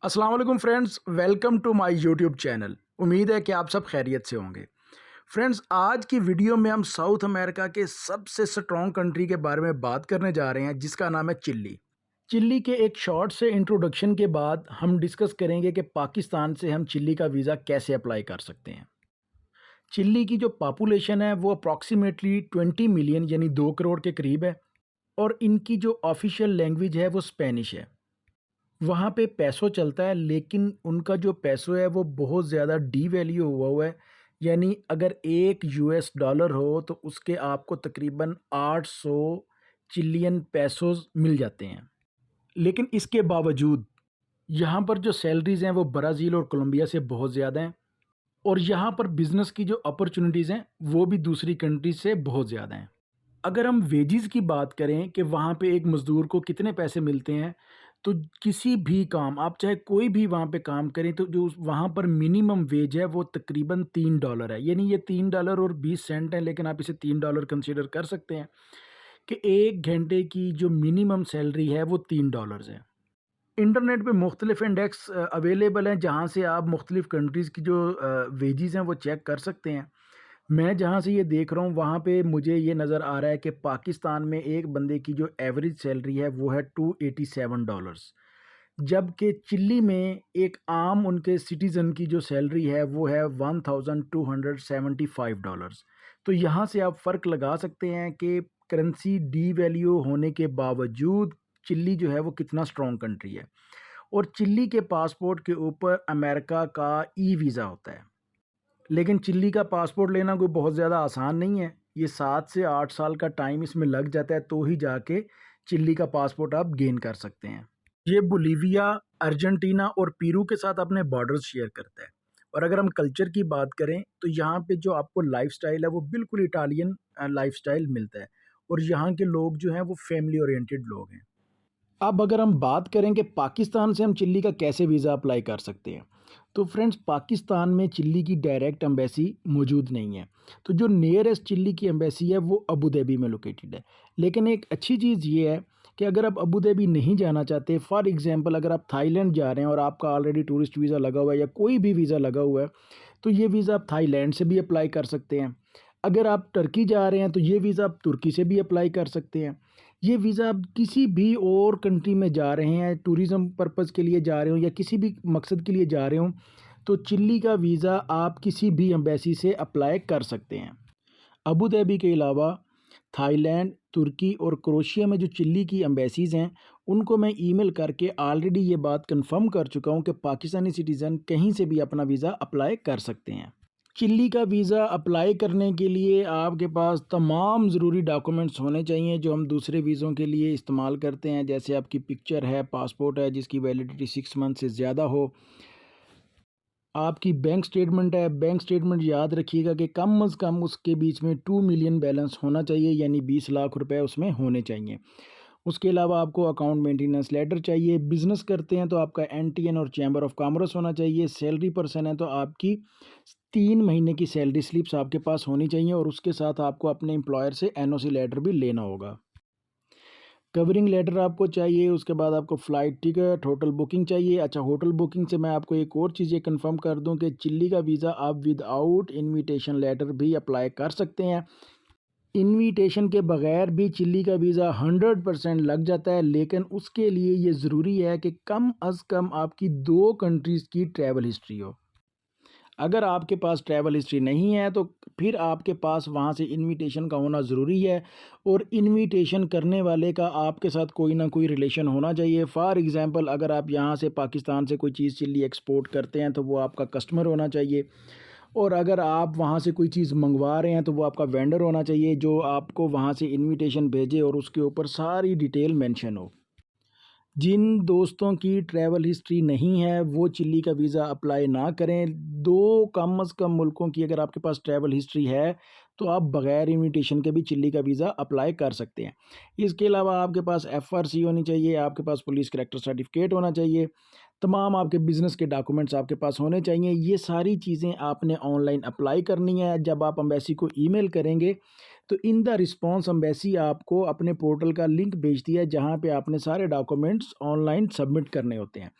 अस्सलाम वालेकुम friends, welcome to my YouTube channel. उम्मीद है कि आप सब खैरियत से होंगे। फ्रेंड्स, आज की वीडियो में हम साउथ अमेरिका के सबसे स्ट्रॉन्ग कंट्री के बारे में बात करने जा रहे हैं, जिसका नाम है चिली। चिली के एक शॉर्ट से इंट्रोडक्शन के बाद हम डिस्कस करेंगे कि पाकिस्तान से हम चिली का वीज़ा कैसे अप्लाई कर सकते हैं। चिली की जो पॉपुलेशन है वो अप्रॉक्सीमेटली 20 मिलियन यानी 2 करोड़ के करीब है, और इनकी जो ऑफिशियल लैंग्वेज है वो स्पेनिश है। वहाँ पे पेसो चलता है, लेकिन उनका जो पेसो है वो बहुत ज़्यादा डीवैल्यू हुआ है। यानी अगर 1 यूएस डॉलर हो तो उसके आपको तकरीबन 800 चिलियन पेसोज़ मिल जाते हैं। लेकिन इसके बावजूद यहाँ पर जो सैलरीज़ हैं वो ब्राज़ील और कोलंबिया से बहुत ज़्यादा हैं, और यहाँ पर बिज़नेस की जो अपॉर्चुनिटीज़ हैं वो भी दूसरी कंट्रीज़ से बहुत ज़्यादा हैं। अगर हम वेजेस की बात करें कि वहाँ पे एक मज़दूर को कितने पैसे मिलते हैं, तो किसी भी काम आप चाहे कोई भी वहाँ पे काम करें तो जो वहाँ पर मिनिमम वेज है वो तकरीबन $3 है। यानी ये $3 और 20 सेंट है, लेकिन आप इसे $3 कंसीडर कर सकते हैं कि 1 घंटे की जो मिनिमम सैलरी है वो $3 है। इंटरनेट पे मुख्तलिफ इंडेक्स अवेलेबल हैं, जहाँ से आप मुख्तलिफ कंट्रीज़ की जो वेजेस हैं वो चेक कर सकते हैं। मैं जहाँ से ये देख रहा हूँ वहाँ पे मुझे ये नज़र आ रहा है कि पाकिस्तान में एक बंदे की जो एवरेज सैलरी है वो है $287, जबकि चिली में एक आम उनके सिटीज़न की जो सैलरी है वो है $1275। तो यहाँ से आप फ़र्क लगा सकते हैं कि करेंसी डीवैल्यू होने के बावजूद चिली जो है वो कितना स्ट्रॉन्ग कंट्री है। और चिली के पासपोर्ट के ऊपर अमेरिका का ई वीज़ा होता है। लेकिन चिल्ली का पासपोर्ट लेना कोई बहुत ज़्यादा आसान नहीं है। ये 7 से 8 साल का टाइम इसमें लग जाता है, तो ही जाके चिल्ली का पासपोर्ट आप गेन कर सकते हैं। ये बोलीविया, अर्जेंटीना और पेरू के साथ अपने बॉर्डर्स शेयर करता है। और अगर हम कल्चर की बात करें तो यहाँ पे जो आपको लाइफ़स्टाइल है वो बिल्कुल इटालियन लाइफ़स्टाइल मिलता है, और यहाँ के लोग जो हैं वो फैमिली ओरिएंटेड लोग हैं। अब अगर हम बात करें कि पाकिस्तान से हम चिल्ली का कैसे वीज़ा अप्लाई कर सकते हैं, तो फ्रेंड्स पाकिस्तान में चिल्ली की डायरेक्ट एम्बेसी मौजूद नहीं है। तो जो नियरेस्ट चिल्ली की एम्बेसी है वो अबू धाबी में लोकेटेड है। लेकिन एक अच्छी चीज़ ये है कि अगर आप अबू धाबी नहीं जाना चाहते, फॉर एग्ज़ाम्पल अगर आप थाईलैंड जा रहे हैं और आपका ऑलरेडी टूरिस्ट वीज़ा लगा हुआ है या कोई भी वीज़ा लगा हुआ है, तो ये वीज़ा आप थाईलैंड से भी अप्लाई कर सकते हैं। अगर आप टर्की जा रहे हैं तो ये वीज़ा आप तुर्की से भी अप्लाई कर सकते हैं। ये वीज़ा आप किसी भी और कंट्री में जा रहे हैं, टूरिज़्म पर्पज़ के लिए जा रहे हो या किसी भी मकसद के लिए जा रहे हो, तो चिल्ली का वीज़ा आप किसी भी एम्बेसी से अप्लाई कर सकते हैं। अबू धाबी के अलावा थाईलैंड, तुर्की और क्रोएशिया में जो चिल्ली की एम्बेसीज़ हैं, उनको मैं ईमेल करके ऑलरेडी ये बात कन्फर्म कर चुका हूँ कि पाकिस्तानी सिटीज़न कहीं से भी अपना वीज़ा अप्लाई कर सकते हैं। चिल्ली का वीज़ा अप्लाई करने के लिए आपके पास तमाम ज़रूरी डॉक्यूमेंट्स होने चाहिए जो हम दूसरे वीज़ों के लिए इस्तेमाल करते हैं, जैसे आपकी पिक्चर है, पासपोर्ट है जिसकी वैलिडिटी 6 मंथ से ज़्यादा हो, आपकी बैंक स्टेटमेंट है। बैंक स्टेटमेंट याद रखिएगा कि कम से कम उसके बीच में 2 मिलियन बैलेंस होना चाहिए, यानी 20 लाख रुपए उसमें होने चाहिए। उसके अलावा आपको अकाउंट मेंटेनेंस लेटर चाहिए। बिज़नेस करते हैं तो आपका एनटीएन और चैम्बर ऑफ कॉमर्स होना चाहिए। सैलरी पर्सन है तो आपकी 3 महीने की सैलरी स्लिप्स आपके पास होनी चाहिए, और उसके साथ आपको अपने एम्प्लॉयर से एनओसी लेटर भी लेना होगा। कवरिंग लेटर आपको चाहिए। उसके बाद आपको फ़्लाइट टिकट, होटल बुकिंग चाहिए। अच्छा, होटल बुकिंग से मैं आपको एक और चीज़ ये कन्फर्म कर दूं कि चिल्ली का वीज़ा आप विदाउट इनविटेशन लेटर भी अप्लाई कर सकते हैं। इनविटेशन के बगैर भी चिल्ली का वीज़ा 100% लग जाता है, लेकिन उसके लिए ये ज़रूरी है कि कम अज़ कम आपकी 2 कंट्रीज़ की ट्रैवल हिस्ट्री हो। अगर आपके पास ट्रैवल हिस्ट्री नहीं है तो फिर आपके पास वहाँ से इनविटेशन का होना ज़रूरी है, और इनविटेशन करने वाले का आपके साथ कोई ना कोई रिलेशन होना चाहिए। फ़ॉर एग्ज़ाम्पल अगर आप यहाँ से पाकिस्तान से कोई चीज़ चिल्ली एक्सपोर्ट करते हैं तो वो आपका कस्टमर होना चाहिए, और अगर आप वहाँ से कोई चीज़ मंगवा रहे हैं तो वो आपका वेंडर होना चाहिए जो आपको वहाँ से इनविटेशन भेजे और उसके ऊपर सारी डिटेल मेंशन हो। जिन दोस्तों की ट्रैवल हिस्ट्री नहीं है वो चिल्ली का वीज़ा अप्लाई ना करें। 2 कम से कम मुल्कों की अगर आपके पास ट्रैवल हिस्ट्री है तो आप बग़ैर इन्विटेशन के भी चिल्ली का वीज़ा अप्लाई कर सकते हैं। इसके अलावा आपके पास एफआरसी होनी चाहिए, आपके पास पुलिस कैरेक्टर सर्टिफिकेट होना चाहिए, तमाम आपके बिज़नेस के डॉक्यूमेंट्स आपके पास होने चाहिए। ये सारी चीज़ें आपने ऑनलाइन अप्लाई करनी है। जब आप एम्बेसी को ईमेल करेंगे तो इन द रिस्पॉन्स एम्बेसी आपको अपने पोर्टल का लिंक भेजती है, जहाँ पे आपने सारे डॉक्यूमेंट्स ऑनलाइन सबमिट करने होते हैं।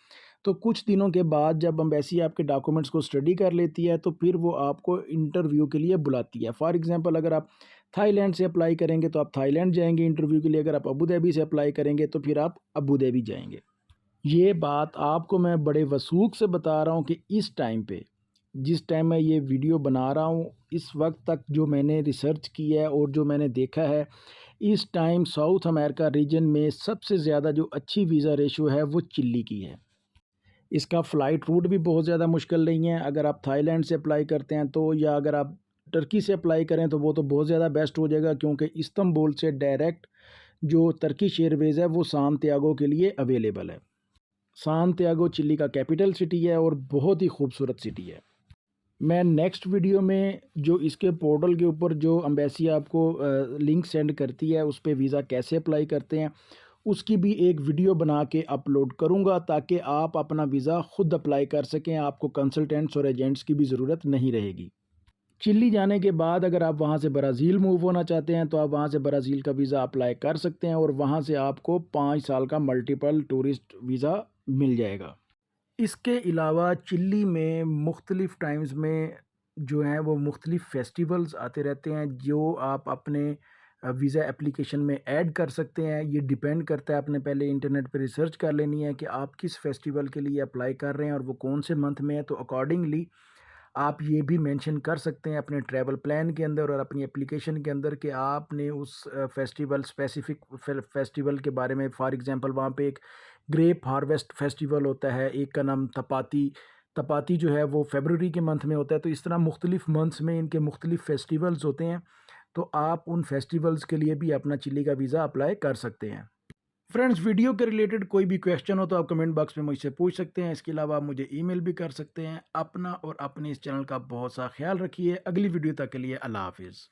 तो कुछ दिनों के बाद जब एम्बेसी आपके डॉक्यूमेंट्स को स्टडी कर लेती है तो फिर वो आपको इंटरव्यू के लिए बुलाती है। फॉर एग्ज़ाम्पल अगर आप थाईलैंड से अप्लाई करेंगे तो आप थाईलैंड जाएँगे इंटरव्यू के लिए, अगर आप अबू धाबी से अप्लाई करेंगे तो फिर आप अबू धाबी जाएँगे। ये बात आपको मैं बड़े वसूख से बता रहा हूँ कि इस टाइम पे, जिस टाइम मैं ये वीडियो बना रहा हूँ, इस वक्त तक जो मैंने रिसर्च की है और जो मैंने देखा है, इस टाइम साउथ अमेरिका रीजन में सबसे ज़्यादा जो अच्छी वीज़ा रेशो है वो चिली की है। इसका फ़्लाइट रूट भी बहुत ज़्यादा मुश्किल नहीं है। अगर आप थाईलैंड से अप्लाई करते हैं तो, या अगर आप टर्की से अप्लाई करें तो वो तो बहुत ज़्यादा बेस्ट हो जाएगा, क्योंकि इस्तांबुल से डायरेक्ट जो टर्किश एयरवेज़ है वो सांतियागो के लिए अवेलेबल है। सांतियागो चिली का कैपिटल सिटी है और बहुत ही खूबसूरत सिटी है। मैं नेक्स्ट वीडियो में जो इसके पोर्टल के ऊपर जो एम्बेसी आपको लिंक सेंड करती है उस पे वीज़ा कैसे अप्लाई करते हैं, उसकी भी एक वीडियो बना के अपलोड करूंगा, ताकि आप अपना वीज़ा खुद अप्लाई कर सकें, आपको कंसल्टेंट्स और एजेंट्स की भी ज़रूरत नहीं रहेगी। चिली जाने के बाद अगर आप वहां से ब्राज़ील मूव होना चाहते हैं तो आप वहां से ब्राज़ील का वीज़ा अप्लाई कर सकते हैं और वहां से आपको 5 साल का मल्टीपल टूरिस्ट वीज़ा मिल जाएगा। इसके अलावा चिली में मुख्तलिफ़ टाइम्स में जो हैं वो मुख्तलिफ़ फेस्टिवल्स आते रहते हैं, जो आप अपने वीज़ा एप्लीकेशन में ऐड कर सकते हैं। ये डिपेंड करता है, आपने पहले इंटरनेट पे रिसर्च कर लेनी है कि आप किस फेस्टिवल के लिए अप्लाई कर रहे हैं और वो कौन से मंथ में है, तो अकॉर्डिंगली आप ये भी मेंशन कर सकते हैं अपने ट्रैवल प्लान के अंदर और अपनी एप्लीकेशन के अंदर कि आपने उस फेस्टिवल स्पेसिफिक फेस्टिवल के बारे में, फॉर एग्जांपल वहाँ पे एक ग्रेप हार्वेस्ट फेस्टिवल होता है, एक का नाम तपाती तपाती जो है वो फरवरी के मंथ में होता है। तो इस तरह मुख्तलिफ मंथ्स में इनके मुख्तलिफ फेस्टिवल्स होते हैं, तो आप उन फेस्टिवल्स के लिए भी अपना चिली का वीज़ा अप्लाई कर सकते हैं। फ्रेंड्स, वीडियो के रिलेटेड कोई भी क्वेश्चन हो तो आप कमेंट बॉक्स में मुझसे पूछ सकते हैं। इसके अलावा आप मुझे ईमेल भी कर सकते हैं। अपना और अपने इस चैनल का बहुत सा ख्याल रखिए। अगली वीडियो तक के लिए अल्लाह हाफिज़।